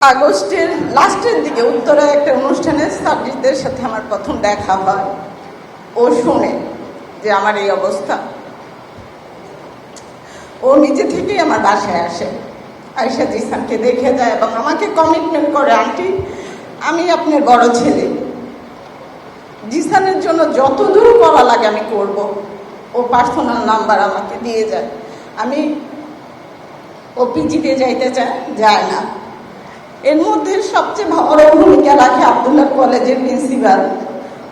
আগস্টের লাস্টের দিকে উত্তরায় একটা অনুষ্ঠানে সার্জিদের সাথে আমার প্রথম দেখা হয়। ও শুনে যে আমার এই অবস্থা, ও নিজে থেকেই আমার বাসায় আসে, আয়েশা জিসানকে দেখে যায় এবং আমাকে কমিটমেন্ট করে, আন্টি আমি আপনার বড় ছেলে, জিসানের জন্য যত দূর করা লাগে আমি করব। ও পার্সোনাল নাম্বার আমাকে দিয়ে যায়। আমি ও পিজিতে যাইতে যায় না। এর মধ্যে সবচেয়ে বড় ভূমিকা রাখে আব্দুল্লাহ কলেজের প্রিন্সিপাল।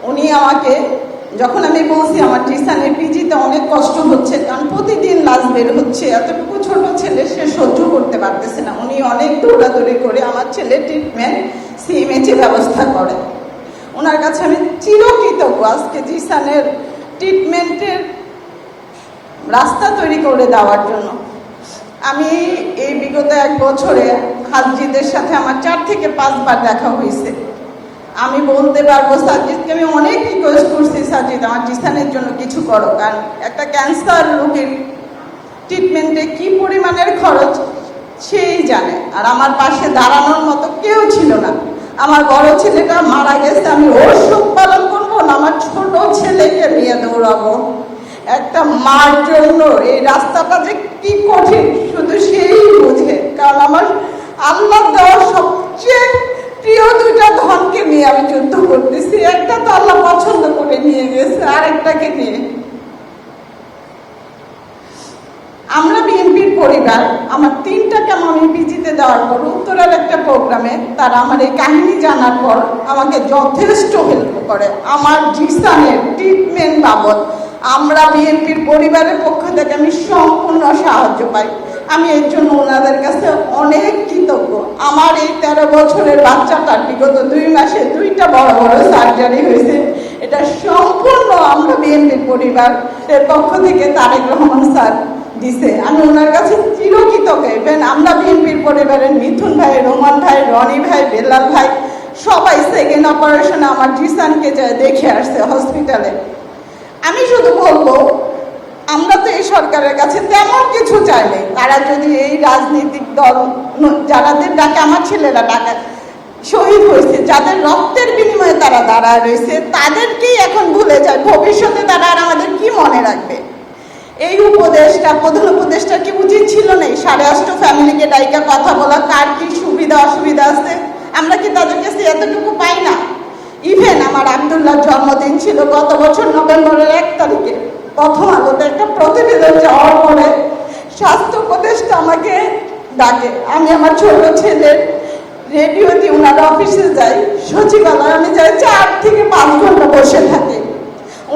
উনি আমাকে, যখন আমি বলছি আমার জিসানের পিজিতে অনেক কষ্ট হচ্ছে, কারণ প্রতিদিন লাশ বের হচ্ছে, এতটুকু ছোট ছেলে সে সহ্য করতে পারতেছে না, উনি অনেক দৌড়াদৌড়ি করে আমার ছেলের ট্রিটমেন্ট সিএমএইচে ব্যবস্থা করে। ওনার কাছে আমি চিরকৃতজ্ঞ আজকে জিসানের ট্রিটমেন্টের রাস্তা তৈরি করে দেওয়ার জন্য। আমি এই বিগত 1 বছরে সাজ্জিদের সাথে আমার 4 থেকে 5 বার দেখা হয়েছে। আমি বলতে পারবো সাজ্জিদকে আমি অনেক রিকোয়েস্ট করছি, সাজ্জিদ আমার জিসানের জন্য কিছু করো, কারণ একটা ক্যান্সার রোগীর ট্রিটমেন্টে কি পরিমাণের খরচ সেই জানে। আর আমার পাশে দাঁড়ানোর মতো কেউ ছিল না। আমার বড় ছেলেটা মারা গেছে, আমি ওর শোক পালন করবো না আমার ছোট ছেলেকে নিয়ে দৌড়াবো। একটা মার জন্য এই রাস্তাটা যে কি কঠিন শুধু সেই বুঝে, কারণ আমার আল্লাহ দেওয়া সবচেয়ে প্রিয় 2টা ধনকে নিয়ে আমি যুদ্ধ করতেছি। একটা তো আল্লাহ পছন্দ করে নিয়ে গেছে, আরেকটাকে নিয়ে। আমরা বিএনপির পরিবার, আমার 3টাকে আমি পিজিতে দেওয়ার পর উত্তরার একটা প্রোগ্রামে তারা আমার এই কাহিনী জানার পর আমাকে যথেষ্ট হেল্প করে আমার জিসানের ট্রিটমেন্ট বাবদ। আমরা বিএনপির পরিবারের পক্ষ থেকে আমি সম্পূর্ণ সাহায্য পাই। আমি এর জন্য ওনাদের কাছে অনেক কৃতজ্ঞ। আমার এই 13 বছরের বাচ্চাটার বিগত 2 মাসে 2টা বড় বড় সার্জারি হয়েছে। এটা সম্পূর্ণ আমরা বিএনপির পরিবারের পক্ষ থেকে তারেক রহমান স্যার দিছে। আমি ওনার কাছে চিরকৃতজ্ঞ। ইভেন আমরা বিএনপির পরিবারের মিথুন ভাই, রোমান ভাই, রনি ভাই, বেলাল ভাই সবাই সেকেন্ড অপারেশনে আমার জিসানকে যায় দেখে আসছে হসপিটালে। আমি শুধু বলবো, আমরা তো এই সরকারের কাছে তেমন কিছু চাইনি। তারা যদি এই রাজনৈতিক দল যাদের ডাকে আমার ছেলেরা ডাকা শহীদ হয়েছে, যাদের রক্তের বিনিময়ে তারা দাঁড়ায় রয়েছে, তাদেরকেই এখন ভুলে যায়। ভবিষ্যতে তারা আর আমাদের কি মনে রাখবে? এই প্রধান উপদেষ্টা কি উচিত ছিল না 8.5 ফ্যামিলিকে ডাইকা কথা বলা, কার কি সুবিধা অসুবিধা আছে? আমরা কি তাদের কাছে এতটুকু পাই না? ইভেন আমার আব্দুল্লাহর জন্মদিন ছিল গত বছর নভেম্বরের 1 তারিখে। প্রথম আলোতে একটা প্রতিবেদন যাওয়ার পরে স্বাস্থ্য উপদেষ্টা আমাকে ডাকে। আমি আমার ছোট ছেলের রেডিওতে ওনার অফিসে যাই, সচিবালয় আমি যাই, 4 থেকে 5 ঘন্টা বসে থাকি।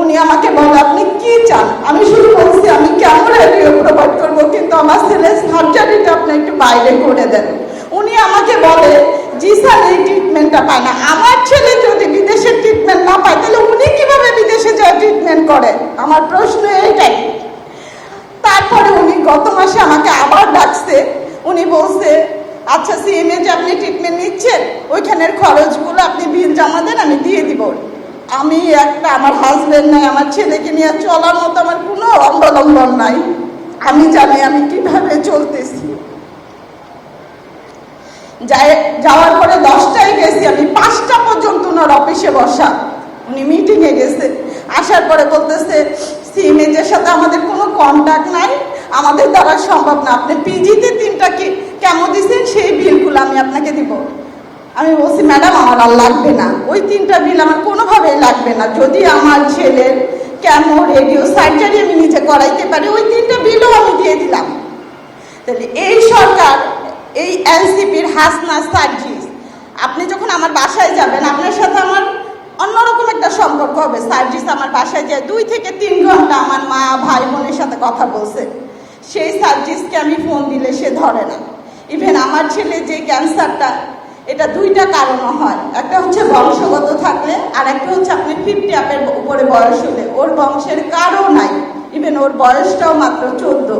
উনি আমাকে বলে আপনি কি চান? আমি শুধু বলছি আমি কেমন রেডিও প্রোভাইড করবো, কিন্তু আমার ছেলের সার্জারিটা আপনি একটু বাইরে করে দেন। উনি আমাকে বলে জিসান এই ট্রিটমেন্টটা পায় না। আমার ছেলে যদি বিদেশের ট্রিটমেন্ট না পায় তাহলে উনি কিভাবে বিদেশে যায় ট্রিটমেন্ট করে? আমার প্রশ্ন এইটাই। তারপরে উনি গত মাসে আমাকে আবার ডাকছে। উনি বলছে আচ্ছা সিএমএ যে আপনি ট্রিটমেন্ট নিচ্ছেন ওইখানের খরচগুলো আপনি বিল জমা দেন, আমি দিয়ে দিব। আমি আমার হাজবেন্ড নাই, আমার ছেলেকে নিয়ে চলার মতো আমার কোনো অবলম্বন নাই। আমি জানি আমি কিভাবে চলতেছি। যাওয়ার পরে 10টায় গেছি, আমি 5টা পর্যন্ত ওনার অফিসে বসা। উনি মিটিংয়ে গেছে, আসার পরে বলতেছে সিএমএইচের সাথে আমাদের কোনো কন্ট্যাক্ট নাই, আমাদের দ্বারা সম্ভব না। আপনি পিজিতে 3টা কেমো দিচ্ছেন সেই বিলগুলো আমি আপনাকে দিব। আমি বলছি ম্যাডাম আমার আর লাগবে না, ওই 3টা বিল আমার কোনোভাবেই লাগবে না। যদি আমার ছেলের কেমো রেডিও সার্জারি আমি নিজে করাইতে পারি ওই 3টা বিলও আমি দিয়ে দিলাম। তাহলে এই সরকার, এই এনসিপির হাসনা সার্জিস, আপনি যখন আমার বাসায় যাবেন আপনার সাথে আমার অন্যরকম একটা সম্পর্ক হবে। সার্জিস আমার বাসায় যায় 2 থেকে 3 ঘন্টা আমার মা ভাই বোনের সাথে কথা বলছে। সেই সার্জিসকে আমি ফোন দিলে সে ধরে না। ইভেন আমার ছেলে যে ক্যান্সারটা, এটা 2টা কারণও হয়। একটা হচ্ছে বংশগত থাকলে, আর একটা হচ্ছে আপনি 50 আপের উপরে বয়স হলে। ওর বংশের কারও নাই, ইভেন ওর বয়সটাও মাত্র 14।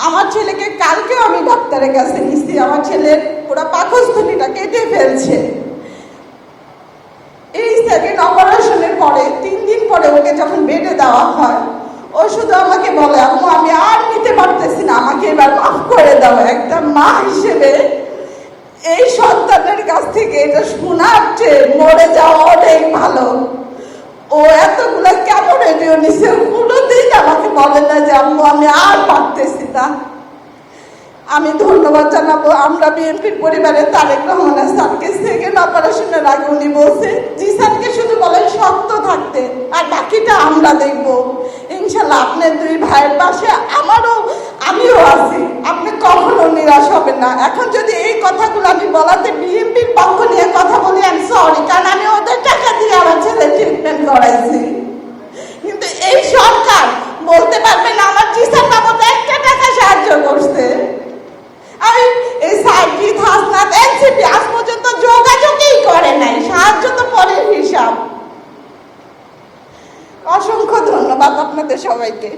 আমার ছেলেকে কালকেও আমি ডাক্তারের কাছে নিচ্ছি, আমার ছেলের পুরো পাকস্থলীটা কেটে ফেলছে। এই সেকেন্ড অপারেশনের পরে 3 দিন পরে ওকে যখন বেডে দেওয়া হয়, ও শুধু আমাকে বলে আম্মু আমি আর নিতে পারতেছি না, আমাকে এবার মাফ করে দাও। একটা মা হিসেবে এই সন্তান কাছ থেকে এটা শোনার চেয়ে মরে যাওয়া অনেক ভালো। ও এতগুলো কেন রেডিও নিছে, কোনোদিন আমাকে বলে না যে আম্মু আমি আর পারতেছি না। আমি ধন্যবাদ জানাবো আমরা বিএনপির পরিবারে তারেক রহমান স্যারকে সেকেন্ড অপারেশনের আগে উনি বলছে জিসানকে শুধু বলেন শক্ত থাকতে, আর বাকিটা আমরা দেখব। ইনশাল্লাহ আপনার দুই ভাইয়ের পাশে আমিও আছি, আপনি কখনো নিরাশ হবেন না। এখন যদি এই কথাগুলো আমি বলাতে বিএনপির পক্ষ নিয়ে কথা বলি, আমি সরি, কারণ আমি ওদের টাকা দিয়ে আমার ছেলে ট্রিটমেন্ট করাইছি। কিন্তু এই সরকার বলতে পারবে না আমার জিসান বাবদ একটা টাকা সাহায্য করছে। আমি এই সাইকিদ হাসনাত এনসিপি আজ পর্যন্ত যোগাযোগই করে নাই, সাহায্য তো পরের হিসাব। অসংখ্য ধন্যবাদ আপনাদের সবাইকে।